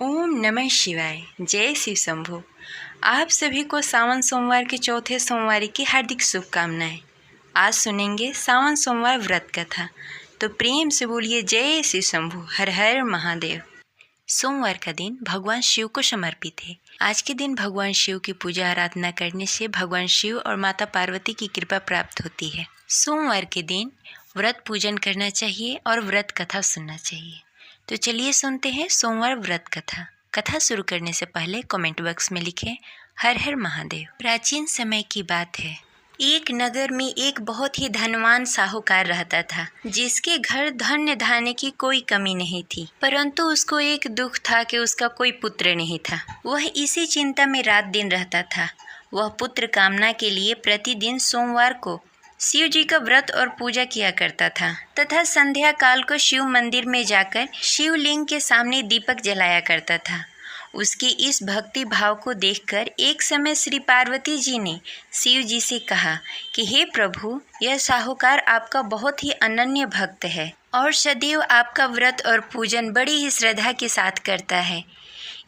ओम नमः शिवाय। जय शिव शंभु। आप सभी को सावन सोमवार के चौथे सोमवार की हार्दिक शुभकामनाएं। आज सुनेंगे सावन सोमवार व्रत कथा, तो प्रेम से बोलिए जय शिव शंभु, हर हर महादेव। सोमवार का दिन भगवान शिव को समर्पित है। आज के दिन भगवान शिव की पूजा आराधना करने से भगवान शिव और माता पार्वती की कृपा प्राप्त होती है। सोमवार के दिन व्रत पूजन करना चाहिए और व्रत कथा सुनना चाहिए। तो चलिए सुनते हैं सोमवार व्रत कथा। कथा शुरू करने से पहले कमेंट बॉक्स में लिखें हर हर महादेव। प्राचीन समय की बात है। एक नगर में एक बहुत ही धनवान साहूकार रहता था, जिसके घर धन्य धान्य की कोई कमी नहीं थी। परंतु उसको एक दुख था कि उसका कोई पुत्र नहीं था। वह इसी चिंता में रात दिन रहता था। वह पुत्र कामना के लिए प्रतिदिन सोमवार को शिव जी का व्रत और पूजा किया करता था तथा संध्या काल को शिव मंदिर में जाकर शिवलिंग के सामने दीपक जलाया करता था। उसकी इस भक्ति भाव को देखकर एक समय श्री पार्वती जी ने शिव जी से कहा कि हे प्रभु, यह साहूकार आपका बहुत ही अनन्य भक्त है और सदैव आपका व्रत और पूजन बड़ी ही श्रद्धा के साथ करता है।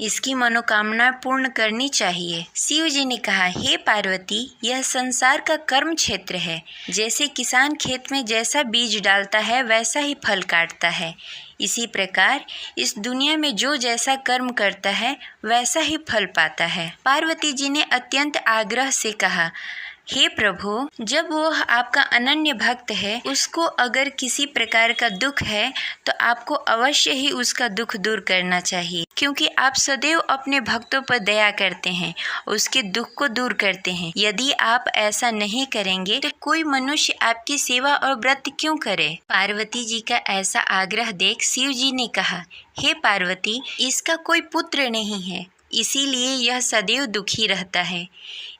इसकी मनोकामना पूर्ण करनी चाहिए। शिव जी ने कहा, हे पार्वती, यह संसार का कर्म क्षेत्र है। जैसे किसान खेत में जैसा बीज डालता है वैसा ही फल काटता है, इसी प्रकार इस दुनिया में जो जैसा कर्म करता है वैसा ही फल पाता है। पार्वती जी ने अत्यंत आग्रह से कहा, हे प्रभु, जब वह आपका अनन्य भक्त है, उसको अगर किसी प्रकार का दुख है तो आपको अवश्य ही उसका दुख दूर करना चाहिए, क्योंकि आप सदैव अपने भक्तों पर दया करते हैं, उसके दुख को दूर करते हैं। यदि आप ऐसा नहीं करेंगे तो कोई मनुष्य आपकी सेवा और व्रत क्यों करे? पार्वती जी का ऐसा आग्रह देख शिव जी ने कहा, हे पार्वती, इसका कोई पुत्र नहीं है, इसीलिए यह सदैव दुखी रहता है।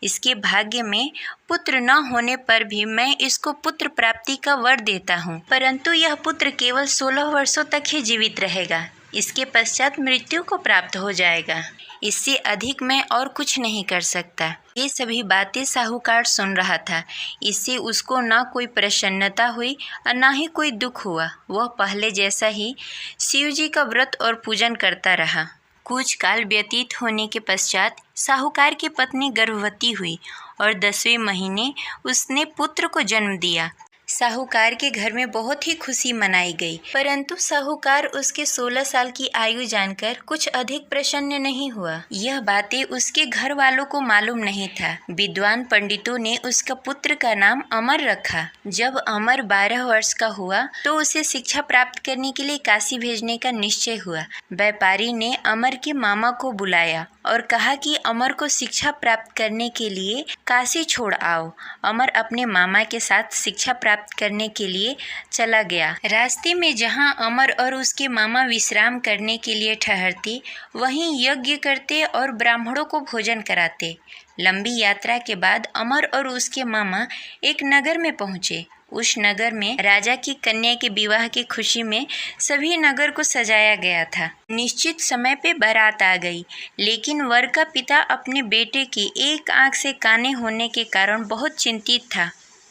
इसके भाग्य में पुत्र न होने पर भी मैं इसको पुत्र प्राप्ति का वर देता हूँ, परंतु यह पुत्र केवल 16 वर्षों तक ही जीवित रहेगा। इसके पश्चात मृत्यु को प्राप्त हो जाएगा। इससे अधिक मैं और कुछ नहीं कर सकता। ये सभी बातें साहूकार सुन रहा था। इससे उसको न कोई प्रसन्नता हुई और न ही कोई दुख हुआ। वह पहले जैसा ही शिव जी का व्रत और पूजन करता रहा। कुछ काल व्यतीत होने के पश्चात साहूकार की पत्नी गर्भवती हुई और 10वें महीने उसने पुत्र को जन्म दिया। साहूकार के घर में बहुत ही खुशी मनाई गई, परंतु साहूकार उसके 16 साल की आयु जानकर कुछ अधिक प्रसन्न नहीं हुआ। यह बातें उसके घर वालों को मालूम नहीं था। विद्वान पंडितों ने उसका पुत्र का नाम अमर रखा। जब अमर 12 वर्ष का हुआ तो उसे शिक्षा प्राप्त करने के लिए काशी भेजने का निश्चय हुआ। व्यापारी ने अमर के मामा को बुलाया और कहा कि अमर को शिक्षा प्राप्त करने के लिए काशी छोड़ आओ। अमर अपने मामा के साथ शिक्षा प्राप्त करने के लिए चला गया। रास्ते में जहां अमर और उसके मामा विश्राम करने के लिए ठहरते, वहीं यज्ञ करते और ब्राह्मणों को भोजन कराते। लंबी यात्रा के बाद अमर और उसके मामा एक नगर में पहुंचे। उस नगर में राजा की कन्या के विवाह की खुशी में सभी नगर को सजाया गया था। निश्चित समय पे बारात आ गई, लेकिन वर का पिता अपने बेटे की एक आंख से काने होने के कारण बहुत चिंतित था।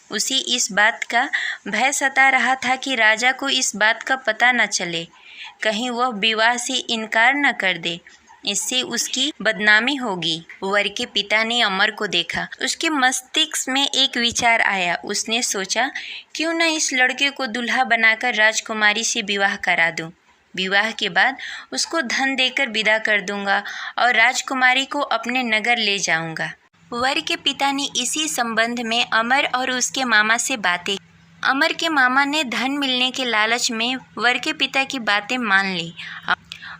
उसे इस बात का भय सता रहा था कि राजा को इस बात का पता न चले, कहीं वह विवाह से इनकार न कर दे, इससे उसकी बदनामी होगी। वर के पिता ने अमर को देखा। उसके मस्तिष्क में एक विचार आया। उसने सोचा, क्यों न इस लड़के को दूल्हा बनाकर राजकुमारी से विवाह करा दूं। विवाह के बाद उसको धन देकर विदा कर दूंगा और राजकुमारी को अपने नगर ले जाऊंगा। वर के पिता ने इसी संबंध में अमर और उसके मामा से बातें। अमर के मामा ने धन मिलने के लालच में वर के पिता की बातें मान ली।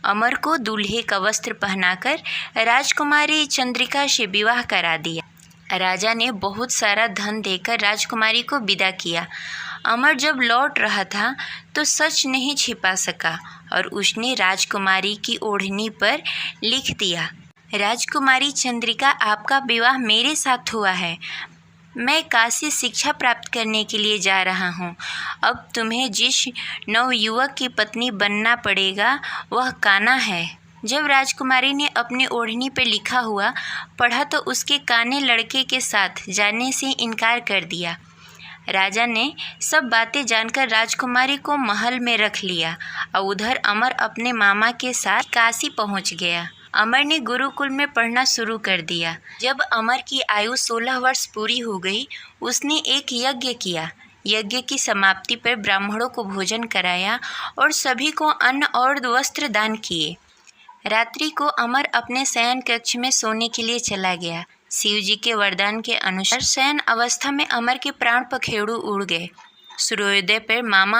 अमर को दूल्हे का वस्त्र पहनाकर राजकुमारी चंद्रिका से विवाह करा दिया। राजा ने बहुत सारा धन देकर राजकुमारी को विदा किया। अमर जब लौट रहा था तो सच नहीं छिपा सका और उसने राजकुमारी की ओढ़नी पर लिख दिया, राजकुमारी चंद्रिका, आपका विवाह मेरे साथ हुआ है। मैं काशी शिक्षा प्राप्त करने के लिए जा रहा हूँ। अब तुम्हें जिस नवयुवक की पत्नी बनना पड़ेगा वह काना है। जब राजकुमारी ने अपनी ओढ़नी पर लिखा हुआ पढ़ा तो उसके काने लड़के के साथ जाने से इनकार कर दिया। राजा ने सब बातें जानकर राजकुमारी को महल में रख लिया और उधर अमर अपने मामा के साथ काशी पहुंच गया। अमर ने गुरुकुल में पढ़ना शुरू कर दिया। जब अमर की आयु 16 वर्ष पूरी हो गई, उसने एक यज्ञ किया। यज्ञ की समाप्ति पर ब्राह्मणों को भोजन कराया और सभी को अन्न और वस्त्र दान किए। रात्रि को अमर अपने शयन कक्ष में सोने के लिए चला गया। शिव जी के वरदान के अनुसार शयन अवस्था में अमर के प्राण पखेरु उड़ गए। सूर्योदय पर मामा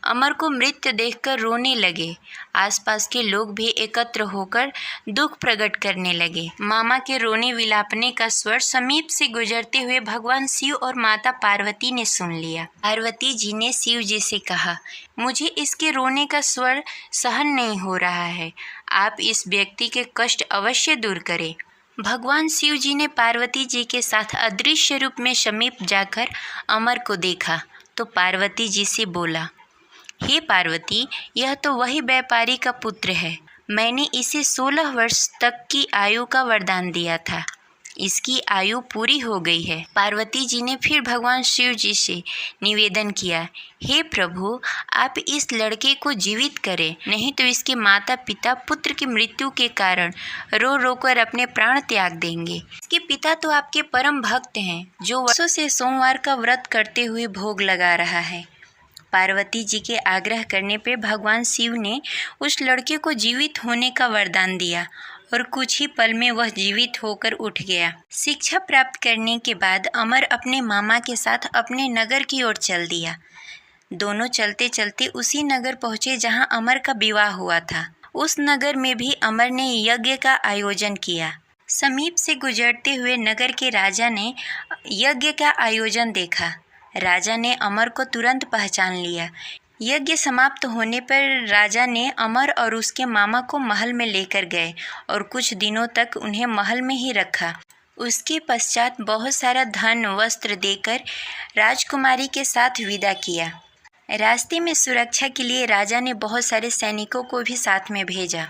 अमर को मृत देखकर रोने लगे। आसपास के लोग भी एकत्र होकर दुख प्रकट करने लगे। मामा के रोने विलापने का स्वर समीप से गुजरते हुए भगवान शिव और माता पार्वती ने सुन लिया। पार्वती जी ने शिव जी से कहा, मुझे इसके रोने का स्वर सहन नहीं हो रहा है, आप इस व्यक्ति के कष्ट अवश्य दूर करें। भगवान शिव जी ने पार्वती जी के साथ अदृश्य रूप में समीप जाकर अमर को देखा तो पार्वती जी से बोला, हे पार्वती, यह तो वही व्यापारी का पुत्र है। मैंने इसे 16 वर्ष तक की आयु का वरदान दिया था। इसकी आयु पूरी हो गई है। पार्वती जी ने फिर भगवान शिव जी से निवेदन किया, हे प्रभु, आप इस लड़के को जीवित करें, नहीं तो इसके माता पिता पुत्र की मृत्यु के कारण रो रो कर अपने प्राण त्याग देंगे। इसके पिता तो आपके परम भक्त हैं, जो वर्षों से सोमवार का व्रत करते हुए भोग लगा रहा है। पार्वती जी के आग्रह करने पर भगवान शिव ने उस लड़के को जीवित होने का वरदान दिया और कुछ ही पल में वह जीवित होकर उठ गया। शिक्षा प्राप्त करने के बाद अमर अपने मामा के साथ अपने नगर की ओर चल दिया। दोनों चलते चलते उसी नगर पहुँचे जहाँ अमर का विवाह हुआ था। उस नगर में भी अमर ने यज्ञ का आयोजन किया। समीप से गुजरते हुए नगर के राजा ने यज्ञ का आयोजन देखा। राजा ने अमर को तुरंत पहचान लिया। यज्ञ समाप्त होने पर राजा ने अमर और उसके मामा को महल में लेकर गए और कुछ दिनों तक उन्हें महल में ही रखा। उसके पश्चात बहुत सारा धन वस्त्र देकर राजकुमारी के साथ विदा किया। रास्ते में सुरक्षा के लिए राजा ने बहुत सारे सैनिकों को भी साथ में भेजा।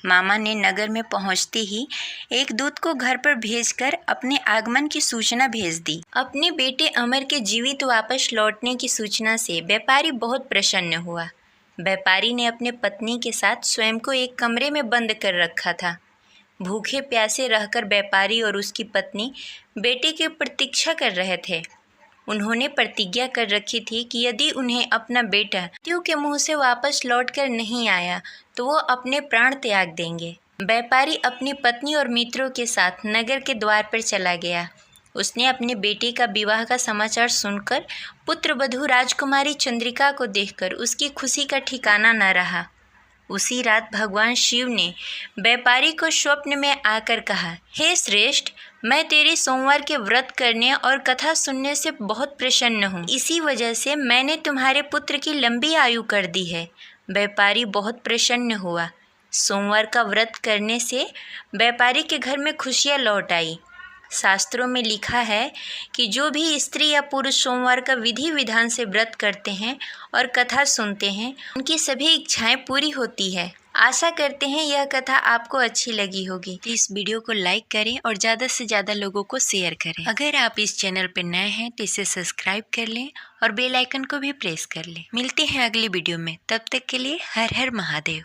मामा ने नगर में पहुंचते ही एक दूत को घर पर भेजकर अपने आगमन की सूचना भेज दी। अपने बेटे अमर के जीवित वापस लौटने की सूचना से व्यापारी बहुत प्रसन्न हुआ। व्यापारी ने अपने पत्नी के साथ स्वयं को एक कमरे में बंद कर रखा था। भूखे प्यासे रहकर व्यापारी और उसकी पत्नी बेटे की प्रतीक्षा कर रहे थे। उन्होंने प्रतिज्ञा कर रखी थी कि यदि उन्हें अपना बेटा मृत्यु के मुंह से वापस लौटकर नहीं आया तो वो अपने प्राण त्याग देंगे। व्यापारी अपनी पत्नी और मित्रों के साथ नगर के द्वार पर चला गया। उसने अपने बेटे का विवाह का समाचार सुनकर पुत्रवधू राजकुमारी चंद्रिका को देखकर उसकी खुशी का ठिकाना न रहा। उसी रात भगवान शिव ने व्यापारी को स्वप्न में आकर कहा, हे श्रेष्ठ, मैं तेरे सोमवार के व्रत करने और कथा सुनने से बहुत प्रसन्न हूँ। इसी वजह से मैंने तुम्हारे पुत्र की लंबी आयु कर दी है। व्यापारी बहुत प्रसन्न हुआ। सोमवार का व्रत करने से व्यापारी के घर में खुशियाँ लौट आई। शास्त्रों में लिखा है कि जो भी स्त्री या पुरुष सोमवार का विधि विधान से व्रत करते हैं और कथा सुनते हैं, उनकी सभी इच्छाएं पूरी होती है। आशा करते हैं यह कथा आपको अच्छी लगी होगी। तो इस वीडियो को लाइक करें और ज़्यादा से ज़्यादा लोगों को शेयर करें। अगर आप इस चैनल पर नए हैं तो इसे सब्सक्राइब कर लें और बेल आइकन को भी प्रेस कर लें। मिलते हैं अगली वीडियो में, तब तक के लिए हर हर महादेव।